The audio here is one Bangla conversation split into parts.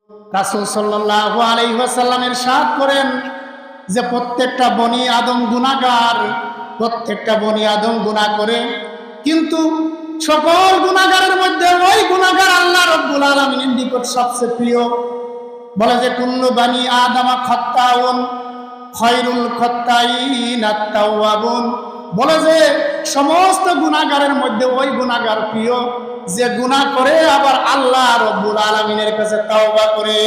রাসূল সাল্লাল্লাহু আলাইহি ওয়াসাল্লাম ইরশাদ করেন যে প্রত্যেকটা বনি আদম গুনাহগার, প্রত্যেকটা বনি আদম গুনাহ করে, কিন্তু সকল গুনাহগারের মধ্যে ওই গুনাহগার আল্লাহ রাব্বুল আলামিনের নিকট সবচেয়ে প্রিয়। বলে যে কুল্লু বানি আদম খাত্তাউন খায়রুল খাত্তাইন আত-তাওয়াবুন। বলে যে সমস্ত গুনাহগারের মধ্যে ওই গুনাহগার প্রিয় যে গুনাহ করে আবার আল্লাহ রাব্বুল আলামিনের কাছে তাওবা করে।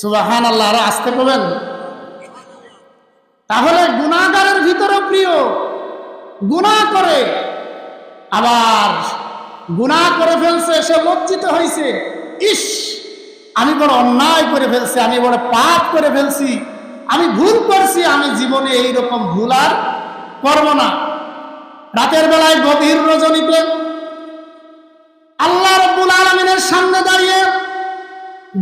সুবহানাল্লাহ। আর আসতে বলেন। তাহলে গুনাহগারের ভিতরে প্রিয়, গুনাহ করে আবার গুনাহ করে ফেলছে, সে লজ্জিত হয়েছে, ইস আমি বড় অন্যায় করে ফেলছি, আমি বড় পাপ করে ফেলছি, আমি ভুল করছি, আমি জীবনে এইরকম ভুল আর করব না। রাতের বেলায় গভীর রজনীতে আল্লাহ রাব্বুল আলামিনের সামনে দাঁড়িয়ে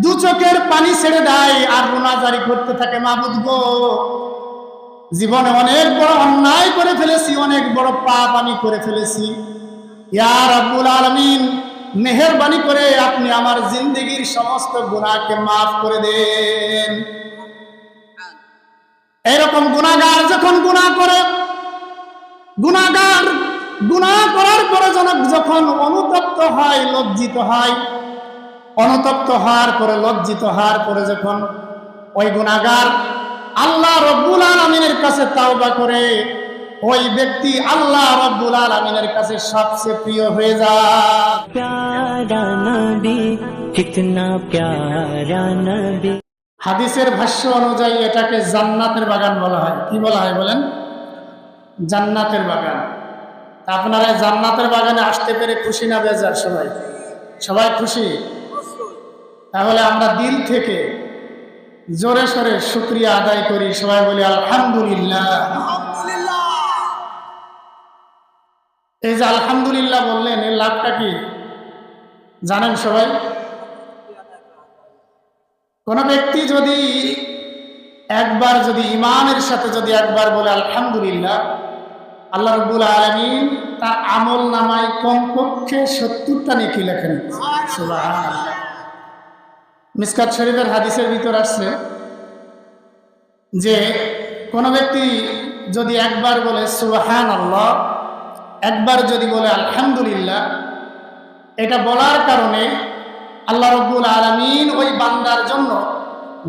দু চোখের পানি ছেড়ে দেয় আর রোনাজারি করতে থাকে, মাবুদ গো, জীবনে অনেক বড় অন্যায় করে ফেলেছি, অনেক বড় পাপ আমি করে ফেলেছি, ইয়া রাব্বুল আলামিন মেহেরবানি করে আপনি আমার জিন্দেগীর সমস্ত গুনাহকে মাফ করে দেন। এরকম গুনাহগার যখন গুনাহ করে, গুনাহগার গুনাহ করার পরে যখন অনুতপ্ত হয়, লজ্জিত হয়, অনুতপ্ত হওয়ার পরে লজ্জিত হওয়ার পরে যখন ওই গুনাহগার আল্লাহ রাব্বুল আলামিনের কাছে তাওবা করে, ওই ব্যক্তি আল্লাহ রাব্বুল আলামিনের কাছে সবচেয়ে প্রিয় হয়ে যায়। প্যারা নবী, কিতনা প্যারা নবী। হাদিসের ভাষ্য অনুযায়ী এটাকে জান্নাতের বাগান বলা হয়। কি বলা হয় বলেন? জান্নাতের বাগান। আপনারা জান্নাতের বাগানে আসতে পেরে খুশি না বেজার? সবাই সবাই খুশি? তাহলে আমরা দিল থেকে জোরে সোরে শুকরিয়া আদায় করি, সবাই বলি আলহামদুলিল্লাহ। এই যে আলহামদুলিল্লাহ বললেন, এর লাভটা কি জানেন সবাই? কোন ব্যক্তি যদি একবার, যদি ইমানের সাথে যদি একবার বলে আলহামদুলিল্লাহ, আল্লাহ রাব্বুল আলামিন তার আমল নামায় কমপক্ষে 70টা নেকি লেখেন। সুবহানাল্লাহ। মিসকাত শরীফের হাদিসের ভিতর আসছে যে কোন ব্যক্তি যদি একবার বলে সুবহানাল্লাহ, একবার যদি বলে আলহামদুলিল্লাহ, এটা বলার কারণে আল্লাহ রাব্বুল আলামিন ওই বান্দার জন্য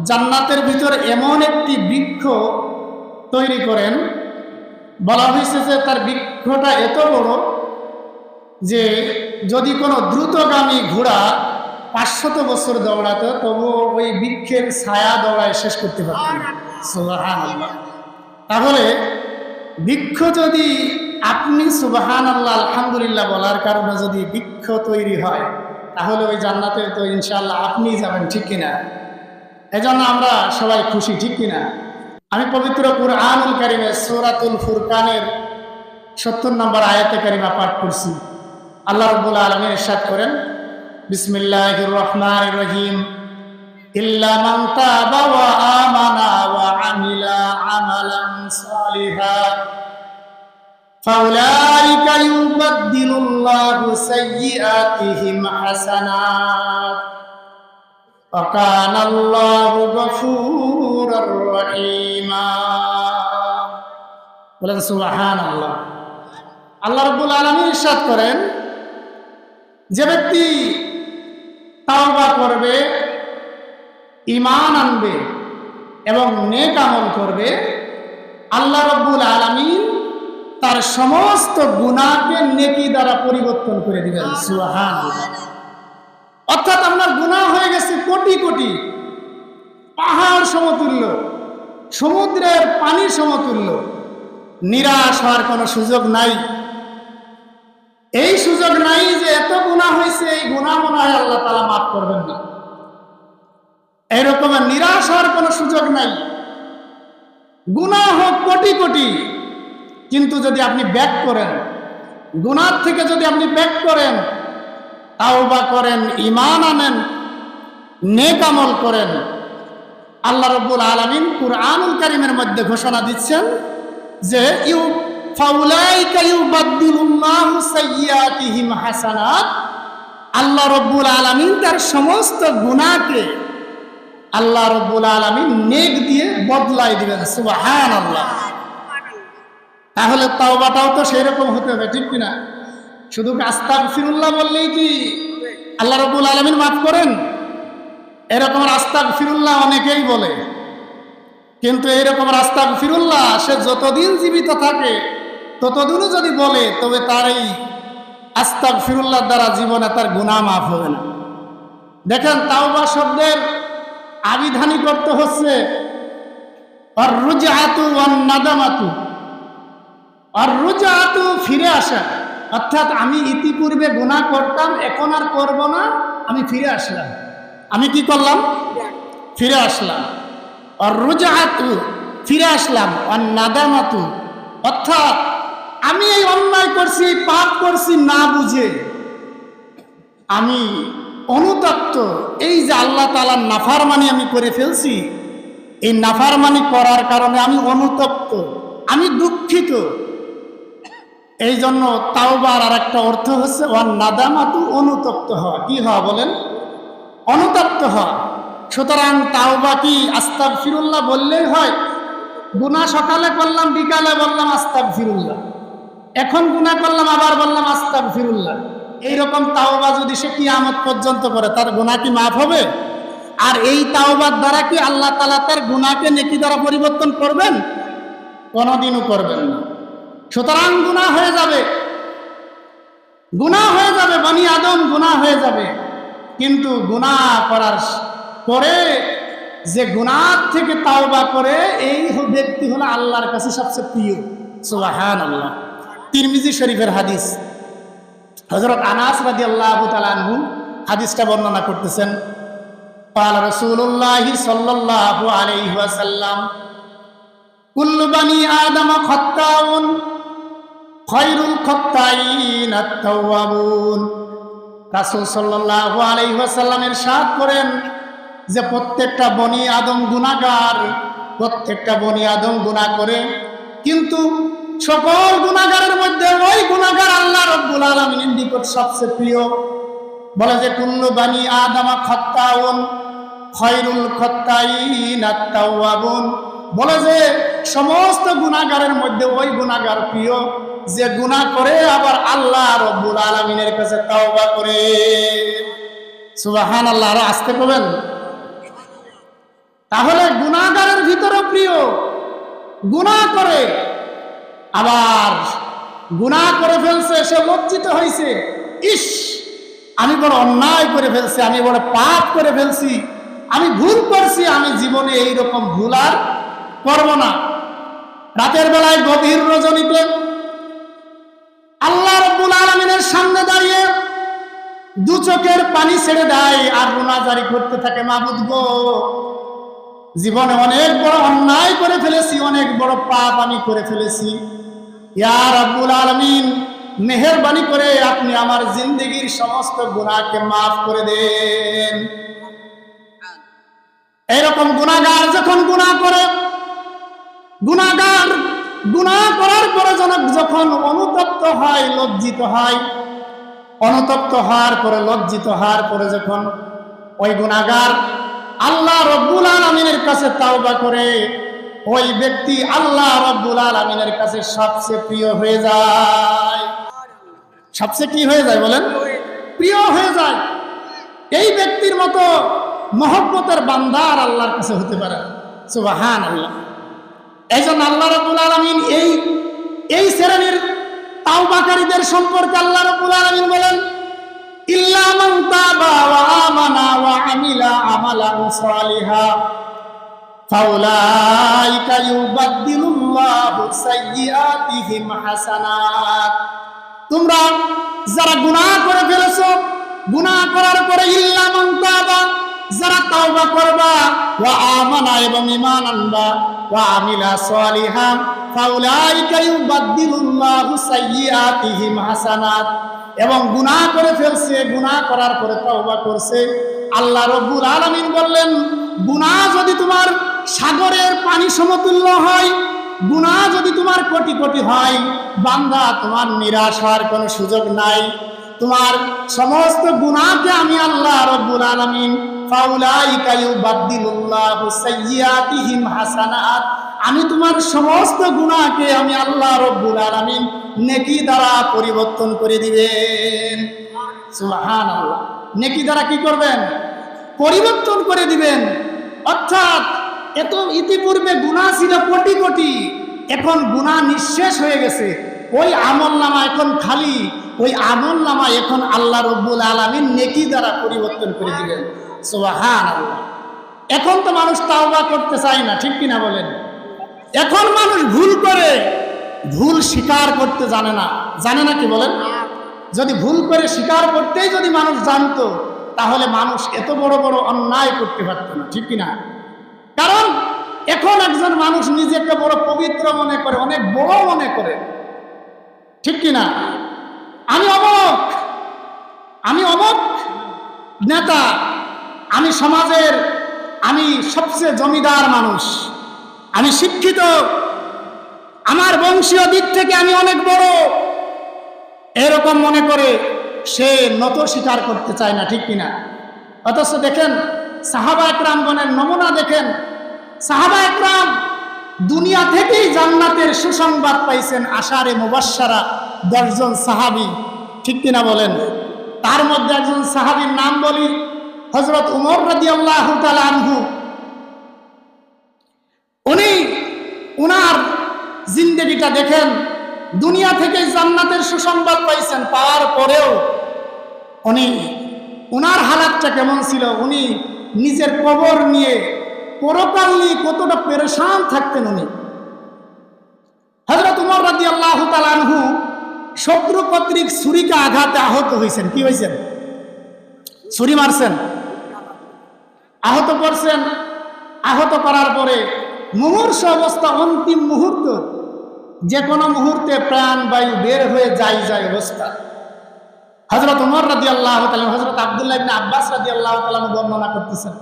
জান্নাতের ভিতর এমন একটি বৃক্ষ তৈরি করেন। বলা হয়েছে যে তার বৃক্ষটা এত বড় যে যদি কোনো দ্রুতগামী ঘোড়া 500 বছর দৌড়াতো তবুও ওই বৃক্ষের ছায়া দৌড়ায় শেষ করতে পারত না। সুবহানাল্লাহ। তাহলে বৃক্ষ যদি আপনি সুবহানাল্লাহ আলহামদুলিল্লাহ বলার কারণে যদি বৃক্ষ তৈরি হয়, তাহলে ওই জান্নাতে তো ইনশাআল্লাহ আপনিই যাবেন, ঠিক কিনা? এজন্য আমরা সবাই খুশি, ঠিক কিনা? আমি পবিত্র কুরআনুল কারীমে সূরাতুল ফুরকানের 70 নম্বর আয়াতে কারিমা পাঠ করছি। আল্লাহ রাব্বুল আলামিন ইরশাদ করেন, বিসমিল্লাহির রহমানির রহিম, ইল্লা মান তাবা ওয়া আমানা ওয়া আমিলা আমালান সালিহা ফাউলাইকা ইউবাদদিলুল্লাহু সাইয়্যাতিহিম হাসানাত ওয়া কানাল্লাহু গফুরুর রহিমা। বলেন সুবহানাল্লাহ। আল্লাহ রাব্বুল আলামিন ইরশাদ করেন, যে ব্যক্তি তাওবা করবে, ঈমান আনবে এবং নেক আমল করবে, আল্লাহ রাব্বুল আলামিন তার সমস্ত গুনাহকে নেকি দ্বারা পরিবর্তন করে দিবেন। সুবহানাল্লাহ। অর্থাৎ আপনার গুনাহ হয়ে গেছে কোটি কোটি, পাহাড় সমতুল্য, সমুদ্রের পানির সমতুল্য, নিরাশ হওয়ার কোনো সুযোগ নাই। এই সুযোগ নাই যে এত গুনাহ হয়েছে, এই গুনাহ মনে হয় আল্লাহ তাআলা মাফ করবেন না, এরকম নিরাশ হওয়ার কোনো সুযোগ নাই। গুনাহ হোক কোটি কোটি, কিন্তু যদি আপনি ব্যাক করেন, গুনাহ থেকে যদি আপনি ব্যাক করেন, তাওবা করেন, ঈমান আনেন, নেক আমল করেন, আল্লাহ রাব্বুল আলামিন কুরআনুল কারীমের মধ্যে ঘোষণা দিচ্ছেন যে ফাউলাইকা ইউবাদদিলুল্লাহু সাইয়্যাতিহিম হাসানাত, আল্লাহ রব্বুল আলামিন তার সমস্ত গুনাহকে আল্লাহ রব্বুল আলামিন নেক দিয়ে বদলাই দিবেন। সুবহানাল্লাহ। তাহলে তাওবাটাও তো সেরকম হতে হবে, ঠিক কিনা? শুধু আস্তাগফিরুল্লাহ বললেই কি আল্লাহ রব্বুল আলামিন মাফ করেন? এরকম আস্তাগফিরুল্লাহ অনেকেই বলে, কিন্তু এইরকম আস্তাগফিরুল্লাহ সে যতদিন জীবিত থাকে ততদিনও যদি বলে, তবে তার এই আস্তাগফিরুল্লাহ দ্বারা জীবনে তার গুনাহ মাফ হবে না। দেখেন, তাওবা শব্দের আবিধানিক অর্থ হচ্ছে আর-রুজআতু ওয়ান-নাদামাতু। আর-রুজআতু ফিরে আসা, অর্থাৎ আমি ইতিপূর্বে গুনাহ করতাম, এখন আর করব না, আমি ফিরে আসলাম। আমি কি করলাম? ফিরে আসলাম। আর-রুজআতু ফিরে আসলাম, ওয়ান-নাদামাতু অর্থাৎ আমি এই অন্যায় করছি, পাপ করছি না বুঝে, আমি অনুতপ্ত। এই যে আল্লাহ তাআলার নাফরমানি আমি করে ফেলছি, এই নাফরমানি করার কারণে আমি অনুতপ্ত, আমি দুঃখিত। এই জন্য তাওবার আর একটা অর্থ হচ্ছে ওয়ান নাদামাতু, অনুতপ্ত হওয়া। কি হওয়া বলেন? অনুতপ্ত হওয়া। সুতরাং তাওবা কি আস্তাগফিরুল্লাহ বললেই হয়? গুনাহ সকালে করলাম, বিকালে বললাম আস্তাগফিরুল্লাহ, এখন গুনাহ করলাম আবার বললাম আস্তাগফিরুল্লাহ, এইরকম তাওবা যদি সে কিয়ামত পর্যন্ত করে, তার গুনাহ কি মাফ হবে? আর এই তাওবার দ্বারা কি আল্লাহ তাআলা তার গুনাহকে নেকি দ্বারা পরিবর্তন করবেন? কোনোদিনও করবেন না। সুতরাং গুনাহ হয়ে যাবে, গুনাহ হয়ে যাবে, বনি আদম গুনাহ হয়ে যাবে, কিন্তু গুনাহ করার পরে যে গুনাহ থেকে তাওবা করে, এই ব্যক্তি হলো আল্লাহর কাছে সবচেয়ে প্রিয়। সুবহানাল্লাহ। তিরমিজি শরীফের হাদিস, হযরত আনাস রাদিয়াল্লাহু তাআলা আনহু হাদিসটা বর্ণনা করতেছেন। قال رسول الله صلى الله عليه وسلم كل بني آدم خطاء خير الخطائين التوابون। রাসূল সাল্লাল্লাহু আলাইহি ওয়াসাল্লাম ইরশাদ করেন যে প্রত্যেকটা বনি আদম গুনাহগার, প্রত্যেকটা বনি আদম গুনাহ করে, কিন্তু সকল গুনাহগারের মধ্যে ওই গুনাহগার আল্লাহ রাব্বুল আলামিনের নিকট সবচেয়ে প্রিয়। বলে যে কুল্লু বানি আদম খাত্তাউন খায়রুল খাত্তাইন আত-তাওয়াবুন। বলে যে সমস্ত গুনাহগারের মধ্যে ওই গুনাহগার প্রিয় যে গুনাহ করে আবার আল্লাহ রাব্বুল আলামিনের কাছে তাওবা করে। সুবহানাল্লাহ। আর আস্তে বলেন। তাহলে গুনাহগারের ভিতরে প্রিয়, গুনাহ করে, আবার গুনাহ করে ফেলছে, সে লজ্জিত হয়েছে, ইস আমি বড় অন্যায় করে ফেলছি, আমি বড় পাপ করে ফেলছি, আমি ভুল করছি, আমি জীবনে এইরকম ভুল আর করব না। রাতের বেলায় গভীর রজনীতে আল্লাহ রাব্বুল আলামিনের সামনে দাঁড়িয়ে দু চোখের পানি ছেড়ে দেয় আর রোনাজারি করতে থাকে, মাবুদ গো, জীবনে অনেক বড় অন্যায় করে ফেলেছি, অনেক বড় পাপ আমি করে ফেলেছি, ইয়া রাব্বুল আলামিন মেহেরবানি করে আপনি আমার জিন্দেগীর সমস্ত গুনাহকে মাফ করে দেন। এরকম গুনাহগার যখন গুনাহ করে, গুনাহগার গুনাহ করার পরে যখন অনুতপ্ত হয়, লজ্জিত হয়, অনুতপ্ত হওয়ার পরে, লজ্জিত হওয়ার পরে যখন ওই গুনাহগার আল্লাহ রাব্বুল আলামিনের কাছে তাওবা করে, ওই ব্যক্তি আল্লাহ রাব্বুল আলামিনের কাছে সবচেয়ে প্রিয় হয়ে যায়। সবচেয়ে কি হয়ে যায় বলেন? প্রিয় হয়ে যায়। এই ব্যক্তির মতো মহব্বতের বান্দা আর আল্লাহর কাছে হতে পারে। সুবহানাল্লাহ। এই জন্য আল্লাহ রাব্বুল আলামিন এই শ্রেণীর তাওবাকারীদের সম্পর্কে আল্লাহ রাব্বুল আলামিন বলেন, ইল্লা মান তাবা ওয়া আমানা ওয়া আমিলা আমালান সালিহা ফাউলাইকা ইউবাদদিলুল্লাহু সাইয়্যাতিহিম হাসানাত। তোমরা যারা গুনাহ করে ফেলেছো, গুনাহ করার পরে ইল্লা মান তাবা, যারা তাওবা করবা, ওয়া আমানা এবং ঈমান আনবা, ওয়া আমিলা সালিহা ফাউলাইকা ইউবাদদিলুল্লাহু সাইয়্যাতিহিম হাসানাত। এবং গুনাহ করে ফেলছে, গুনাহ করার পরে তাওবা করছে, আল্লাহ রাব্বুল আলামিন বললেন, গুনাহ যদি তোমার সাগরের পানি সমতুল্য হয়, গুনাহ যদি তোমার কোটি কোটি হয়, বান্দা তোমার নিরাশ হওয়ার কোনো সুযোগ নাই। তোমার সমস্ত গুনাহকে আমি আল্লাহ রাব্বুল আলামিন ফাউলাইকা ইউবাদদিলুল্লাহু সাইয়্যাতিহিম হাসানাত, আমি তোমার সমস্ত গুনাহকে আমি আল্লাহ রাব্বুল আলামিন নেকি দ্বারা পরিবর্তন করে দিবেন। সুবহানাল্লাহ। নেকি দ্বারা কি করবেন? পরিবর্তন করে দিবেন। অর্থাৎ এত ইতিপূর্বে গুনাহ ছিল কোটি কোটি, এখন গুনাহ নিঃশেষ হয়ে গেছে, ওই আমলনামা এখন খালি, ওই আমলনামা এখন আল্লাহ রাব্বুল আলামিন নেকি দ্বারা পরিবর্তন করে দিবেন। সুবহানাল্লাহ। এখন তো মানুষ তাওবা করতে চায় না, ঠিক কিনা বলেন? এখন মানুষ ভুল করে, ভুল স্বীকার করতে জানে না। জানে না কি বলেন? যদি ভুল করে স্বীকার করতেই যদি মানুষ জানতো, তাহলে মানুষ এত বড় বড় অন্যায় করতে পারত না, ঠিক কিনা? কারণ এখন একজন মানুষ নিজেকে বড় পবিত্র মনে করে, অনেক বড় মনে করে, ঠিক কিনা? আমি অমুক নেতা, আমি সমাজের, আমি সবচেয়ে জমিদার মানুষ, আমি শিক্ষিত, আমার বংশীয় দিক থেকে আমি অনেক বড়, এরকম মনে করে সে নত স্বীকার করতে চায় না, ঠিক কিনা? অথচ দেখেন সাহাবা একরামগণের নমুনা দেখেন, সাহাবা একরাম দুনিয়া থেকেই জান্নাতের সুসংবাদ পাইছেন, আশারে মুবাশশারা 10 জন সাহাবী, ঠিক কিনা বলেন? তার মধ্যে একজন সাহাবীর নাম বলি, হযরত উমর রাদিয়াল্লাহু তাআলা আনহু। উনি উনার জিন্দেগিটা দেখেন, দুনিয়া থেকে জান্নাতের সুসংবাদ পাইছেন, পাওয়ার পরেও উনার হালাতটা কেমন ছিল, উনি নিজের কবর নিয়ে, পরকাল নিয়ে কতটা পেরেশান থাকতেন উনি। হযরত উমর রাদিয়াল্লাহু তাআলা আনহু শত্রু কর্তৃক ছুরিকা আঘাতে আহত হয়েছেন। কি হয়েছেন? ছুরি মারছেন, আহত করছেন। আহত করার পরে মুমূর্ষ অবস্থা, অন্তিম মুহূর্ত, যে কোনো মুহূর্তে প্রাণ বায়ু বের হয়ে যায় অবস্থা। হযরত উমর রাদিয়াল্লাহু তাআলা, হযরত আব্দুল্লাহ ইবনে আব্বাস রাদিয়াল্লাহু তাআলা বর্ণনা করতেছেন,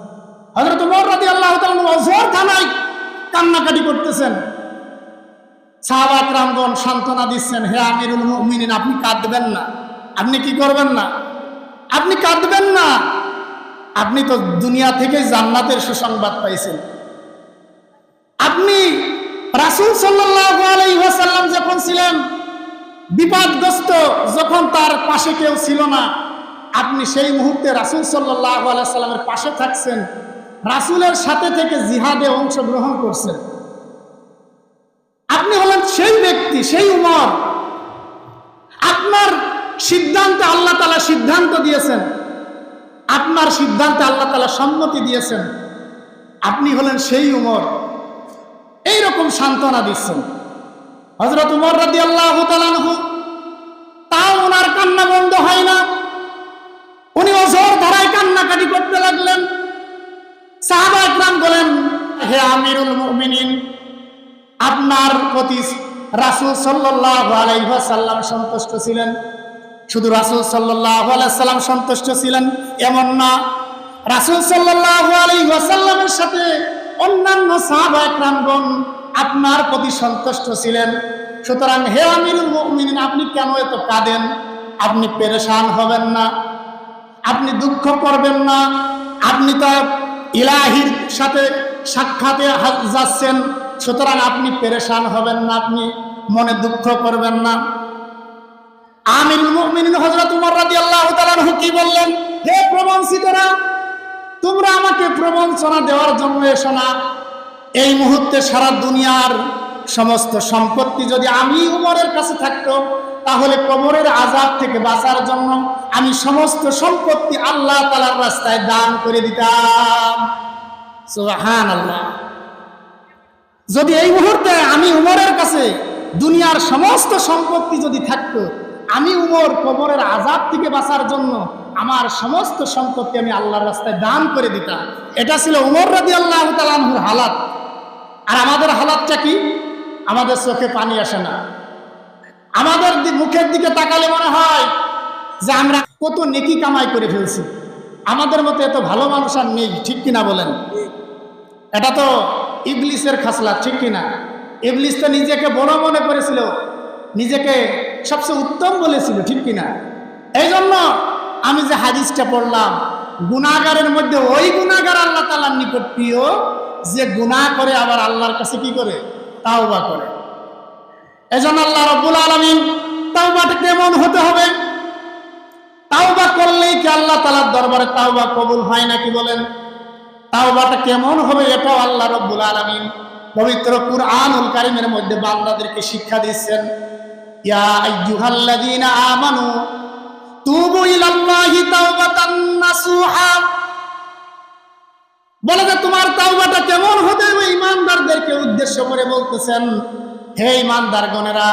হযরত উমর রাদিয়াল্লাহু তাআলা অঝোর থানায় কান্নাকাটি করতেছেন। সাহাবা একরামগণ সান্ত্বনা দিচ্ছেন, হে আমিরুল মুমিনিন, আপনি কাঁদবেন না। আপনি কি করবেন না? আপনি কাঁদবেন না, আপনি তো দুনিয়া থেকে জান্নাতের সুসংবাদ পাইছেন। আপনি রাসূল সাল্লাল্লাহু আলাইহি ওয়াসাল্লাম যখন ছিলেন বিপদগ্রস্ত, যখন তার পাশে কেউ ছিল না, আপনি সেই মুহূর্তে রাসূল সাল্লাল্লাহু আলাইহি ওয়াসাল্লামের পাশে থাকছেন, রাসূলের সাথে থেকে জিহাদে অংশগ্রহণ করছেন। আপনি হলেন সেই ব্যক্তি, সেই উমর। আপনার সিদ্ধান্তে আল্লাহ তাআলা সিদ্ধান্ত দিয়েছেন, আপনার সিদ্ধান্তে আল্লাহ তাআলা সম্মতি দিয়েছেন। আপনি হলেন সেই উমর। এইরকম সান্ত্বনা দিচ্ছেন হযরত উমর রাদিয়াল্লাহু তাআলা আনহু। তাও ওনার কান্না বন্ধ হয় না, উনি অঝোর ধারায় কান্নাকাটি করতে লাগলেন। সাহাবা একরাম বলেন, হে আমিরুল মুমিনিন, আপনার প্রতি রাসূল সাল্লাল্লাহু আলাইহি ওয়াসাল্লাম সন্তুষ্ট ছিলেন। শুধু রাসূল সাল্লাল্লাহু আলাইহি ওয়াসাল্লাম সন্তুষ্ট ছিলেন এমন না, রাসূল সাল্লাল্লাহু আলাইহি ওয়াসাল্লামের সাথে অন্যান্য সাহাবা একরামগণ আপনার প্রতি সন্তুষ্ট ছিলেন। সুতরাং হে আমিরুল মুমিনিন, আপনি কেন এত কাঁদেন? আপনি পেরেশান হবেন না, আপনি দুঃখ করবেন না। আপনি তো ইলাহির সাথে সাক্ষাতে যাচ্ছেন, সুতরাং আপনি পেরেশান হবেন না, আপনি মনে দুঃখ করবেন না। আমিরুল মুমিনিন হযরত উমর রাদিয়াল্লাহু তাআলা আনহু কি বললেন? হে প্রবঞ্চিতরা, তোমরা আমাকে প্রবঞ্চনা দেওয়ার জন্য এসো না। এই মুহূর্তে সারা দুনিয়ার সমস্ত সম্পত্তি যদি আমি উমরের কাছে থাকতো, তাহলে কবরের আযাব থেকে বাঁচার জন্য আমি সমস্ত সম্পত্তি আল্লাহ তাআলার রাস্তায় দান করে দিতাম। সুবহানাল্লাহ। যদি এই মুহূর্তে আমি উমরের কাছে দুনিয়ার সমস্ত সম্পত্তি যদি থাকতো, আমি উমর কবরের আযাব থেকে বাঁচার জন্য আমার সমস্ত সম্পত্তি আমি আল্লাহর রাস্তায় দান করে দিতাম। এটা ছিল উমর রাদিয়াল্লাহু তাআলা আনহুর হালাত। আর আমাদের হালাতটা কি? আমাদের চোখে পানি আসে না, আমাদের মুখের দিকে তাকালে মনে হয় যে আমরা কত নেকি কামাই করে ফেলছি। আমাদের মতো এত ভালো মানুষ আর নেই, ঠিক কিনা বলেন? এটা তো ইবলিসের খাসলাত, ঠিক কিনা? ইবলিস তো নিজেকে বড় মনে করেছিল, নিজেকে সবচেয়ে উত্তম বলেছিল, ঠিক কিনা? এই জন্য আমি যে হাদিসটা পড়লাম, গুনাহগারের মধ্যে ওই গুনাহগার আল্লাহ তাআলার নিকট প্রিয় যে গুনাহ করে আবার আল্লাহর কাছে কি করে, তাওবা করে। এজন্য আল্লাহ রাব্বুল আলামিন তাওবাটা কেমন হতে হবে, তাওবা করলেই কি আল্লাহ তাআলার দরবারে তাওবা কবুল হয় নাকি বলেন? তাওবাটা কেমন হবে এটাও আল্লাহ রাব্বুল আলামিন পবিত্র কুরআনুল কারীমের মধ্যে বান্দাদেরকে শিক্ষা দিচ্ছেন। ইয়া আইয়ুহাল্লাযীনা আমানু তুবু ইলাল্লাহি তাওবাতান নাসুহা, বলে যে তোমার তাওবাটা কেমন হতে হবে, ঈমানদারদেরকে উদ্দেশ্য করে বলতেছেন, হে ঈমানদারগণেরা,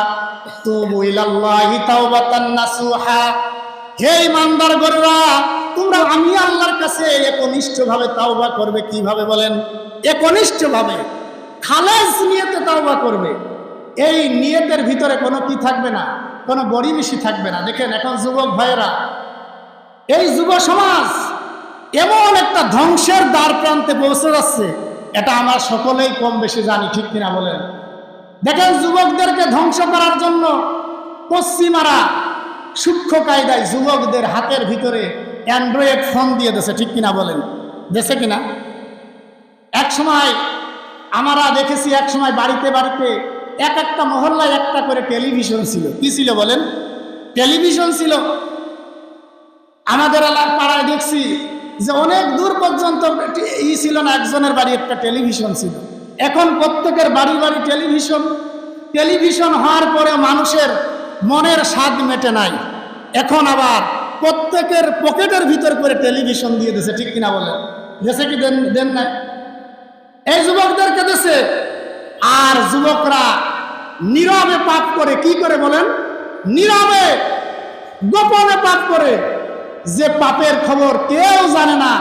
তুবু ইলাল্লাহি তাওবাতান নাসুহা, হে ঈমানদারগণেরা, তোমরা আমি আল্লাহর কাছে একনিষ্ঠভাবে তাওবা করবে। কিভাবে বলেন? একনিষ্ঠভাবে, খালেস নিয়তে তাওবা করবে। এই নিয়তের ভিতরে কোনো কি থাকবে না, কোনো গড়িমিশি থাকবে না। দেখেন এখন যুবক ভাইয়েরা, এই যুব সমাজ এমন একটা ধ্বংসের দ্বার প্রান্তে পৌঁছে যাচ্ছে, এটা আমরা সকলেই কম বেশি জানি, ঠিক কিনা বলেন? দেখেন যুবকদেরকে ধ্বংস করার জন্য পশ্চিমারা সূক্ষ্ম কায়দায় যুবকদের হাতের ভিতরে অ্যান্ড্রয়েড ফোন দিয়ে দিয়েছে, ঠিক কিনা বলেন? দেশে কিনা? এক সময় আমরা দেখেছি, এক সময় বাড়িতে বাড়িতে এক একটা মহল্লায় একটা করে টেলিভিশন ছিল। কি ছিল বলেন? টেলিভিশন ছিল। আমাদের এলাকার পাড়ায় দেখছি যে অনেক দূর পর্যন্ত ছিল না, একজনের বাড়ি একটা টেলিভিশন ছিল। এখন প্রত্যেকের বাড়ি বাড়ি টেলিভিশন। টেলিভিশন হওয়ার পরে মানুষের মনের স্বাদ মেটে নাই, এখন আবার প্রত্যেকের পকেটের ভিতর করে টেলিভিশন দিয়ে দিয়েছে, ঠিক কিনা বলেন? দেশে কি দেন নাই? এই যুবকদেরকে দেশে। আর যুবকরা নীরবে পাপ করে। কি করে বলেন? নীরবে গোপনে পাপ করে, যে পাপের খবর কেউ জানে না।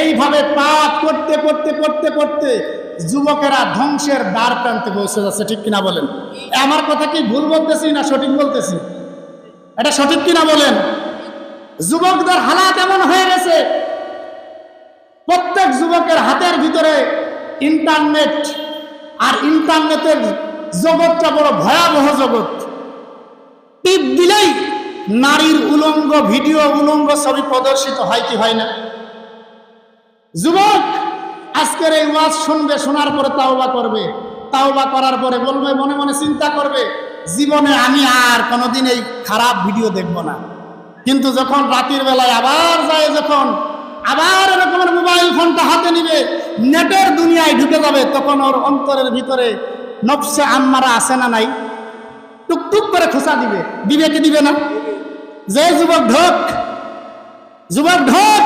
এইভাবে পাপ করতে করতে করতে করতে যুবকেরা ধ্বংসের দ্বার প্রান্তে পৌঁছে যাচ্ছে, ঠিক কিনা বলেন? আমার কথা কি ভুল বলতেছি না সঠিক বলতেছি? এটা সঠিক কিনা বলেন? যুবকদের হালাত এমন হয়ে গেছে, প্রত্যেক যুবকের হাতের ভিতরে ইন্টারনেট। আর ইন্টারনেটের জগৎটা বড় ভয়াবহ জগৎ। টিপ দিলেই নারীর উলঙ্গ ভিডিও, উলঙ্গ ছবি প্রদর্শিত হয় কি হয় না? যুবক আজকের এই ওয়াজ শুনবে, শোনার পরে তাওবা করবে, তাওবা করার পরে বলবে, মনে মনে চিন্তা করবে, জীবনে আমি আর কোনোদিন এই খারাপ ভিডিও দেখব না। কিন্তু যখন রাতের বেলায় আবার যায়, যখন আবার এরকমের মোবাইল ফোনটা হাতে নিবে, নেটের দুনিয়ায় ঢুকে যাবে, তখন ওর অন্তরের ভিতরে নফসে আম্মারা আছে না নাই? টুকটুক করে খোঁচা দিবে। দিবে কি দিবে না? যে যুবক ঢোক, যুবক ঢোক,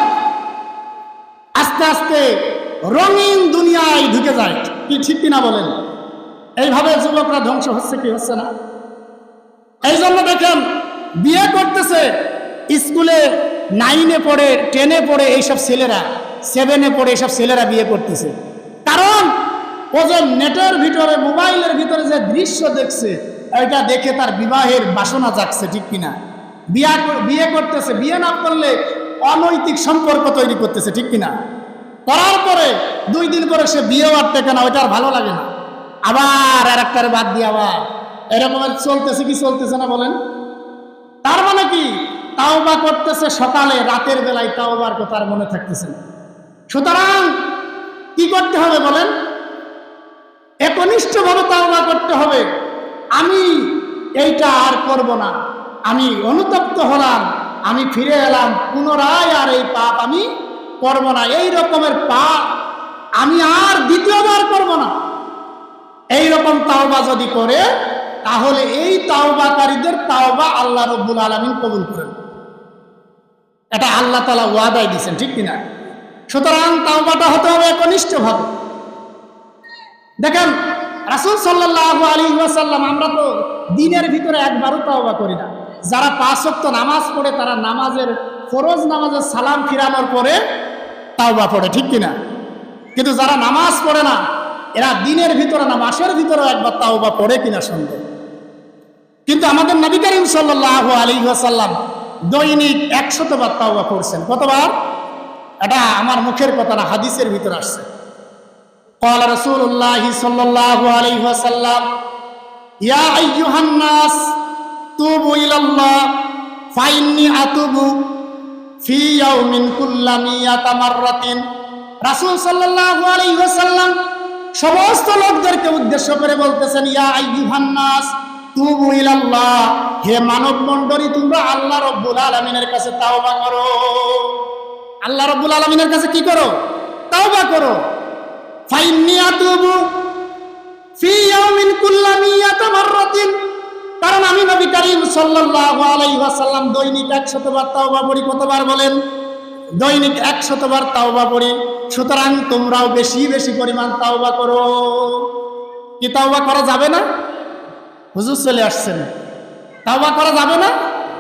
আস্তে আস্তে রঙিন দুনিয়ায় ঢুকে যায়। কি ঠিক কিনা বলেন? এইভাবে যুবকরা ধ্বংস হচ্ছে কি হচ্ছে না? এই জন্য দেখেন বিয়ে করতেছে, স্কুলে 9-এ পড়ে, 10-এ পড়ে এইসব ছেলেরা, 7-এ পড়ে এইসব ছেলেরা বিয়ে করতেছে। কারণ ও যে নেটের ভিতরে, মোবাইলের ভিতরে যে দৃশ্য দেখছে, এটা দেখে তার বিবাহের বাসনা জাগছে, ঠিক কিনা? বিয়ে করতেছে, বিয়ে না করলে অনৈতিক সম্পর্ক তৈরি করতেছে, ঠিক কিনা? করার পরে 2 দিন পরে সে বিয়েও আর টেকে না, ওইটা আর ভালো লাগে না, আবার আর একটার বাদ দিয়ে আবার এরকমের চলতেছে। কি চলতেছে না বলেন? তার মানে কি? তাওবা করতেছে সকালে, রাতের বেলায় তাওবার কথা আর মনে থাকতেছে না। সুতরাং কি করতে হবে বলেন? একনিষ্ঠভাবে তাওবা করতে হবে। আমি এইটা আর করব না, আমি অনুতপ্ত হলাম, আমি ফিরে এলাম, পুনরায় আর এই পাপ আমি করব না, এই রকমের পাপ আমি আর দ্বিতীয়বার করব না। এই রকম তাওবা যদি করে, তাহলে এই তাওবাকারীদের তাওবা আল্লাহ রাব্বুল আলামিন কবুল করেন। এটা আল্লাহ তাআলা ওয়াদাই দিয়েছেন, ঠিক কিনা? সুতরাং তাওবাটা হতে হবে একনিষ্ঠভাবে। দেখেন রাসূল সাল্লাল্লাহু আলাইহি ওয়াসাল্লাম, আমরা তো দিনের ভিতরে একবারও তাওবা করি না। যারা 5 ওয়াক্ত নামাজ পড়ে, তারা নামাজের, ফরজ নামাজের সালাম ফিরানোর পরে তাওবা পড়ে, ঠিক কিনা? কিন্তু যারা নামাজ পড়ে না, এরা দিনের ভিতরে না, মাসের ভিতরে একবার তাওবা পড়ে কিনা সন্দেহ। কিন্তু আমাদের নবী করিম সাল্লাল্লাহু আলাইহি ওয়াসাল্লাম দৈনিক 100 বার তাওবা করছেন। কতবার? এটা আমার মুখের কথা না, হাদিসের ভিতরে আসছে। قال رسول الله صلى الله عليه وسلم يا أيها الناس توبوا إلى الله ফাইন্নি আতুবু ফি ইয়াউমিন কুল্লামিয়াতা মাররাতিন। রাসূল সাল্লাল্লাহু আলাইহি ওয়াসাল্লাম সমস্ত লোকদেরকে উদ্দেশ্য করে বলতেছেন, ইয়া আইয়ুহান নাস তুবু ইলাল্লাহ, হে মানব মণ্ডলী, তোমরা আল্লাহ রাব্বুল আলামিনের কাছে তাওবা করো। আল্লাহ রাব্বুল আলামিনের কাছে কি করো? তাওবা করো। ফাইন্নি আতুবু ফি ইয়াউমিন কুল্লামিয়াতা মাররাতিন, কারণ আমি নবী করিম সাল্লাল্লাহু আলাইহি ওয়াসাল্লাম দৈনিক 100 বার তাওবা পড়ি। কতবার বলেন? দৈনিক 100 বার তাওবা পড়ি। সুতরাং তোমরাও বেশি বেশি পরিমাণ তাওবা করো। কি তাওবা করা যাবে না? হুজুর চলে আসছেন, তাওবা করা যাবে না?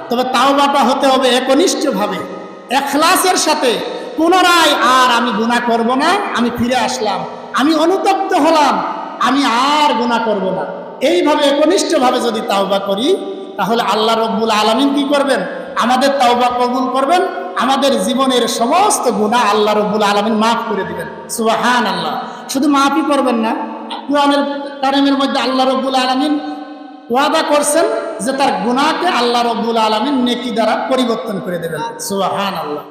তবে তাওবাটা হতে হবে একনিষ্ঠভাবে, ইখলাসের সাথে। পুনরায় আর আমি গুনাহ করব না, আমি ফিরে আসলাম, আমি অনুতপ্ত হলাম, আমি আর গুনাহ করব না, এইভাবে একনিষ্ঠভাবে যদি তাওবা করি, তাহলে আল্লাহ রাব্বুল আলামিন কি করবেন? আমাদের তাওবা কবুল করবেন, আমাদের জীবনের সমস্ত গুনাহ আল্লাহ রাব্বুল আলামিন মাফ করে দিবেন। সুবহানাল্লাহ। শুধু মাফই করবেন না, কোরআনের কারিমের মধ্যে আল্লাহ রাব্বুল আলামিন ওয়াদা করছেন যে তার গুনাহকে আল্লাহ রাব্বুল আলামিন নেকি দ্বারা পরিবর্তন করে দেবেন। সুবহানাল্লাহ।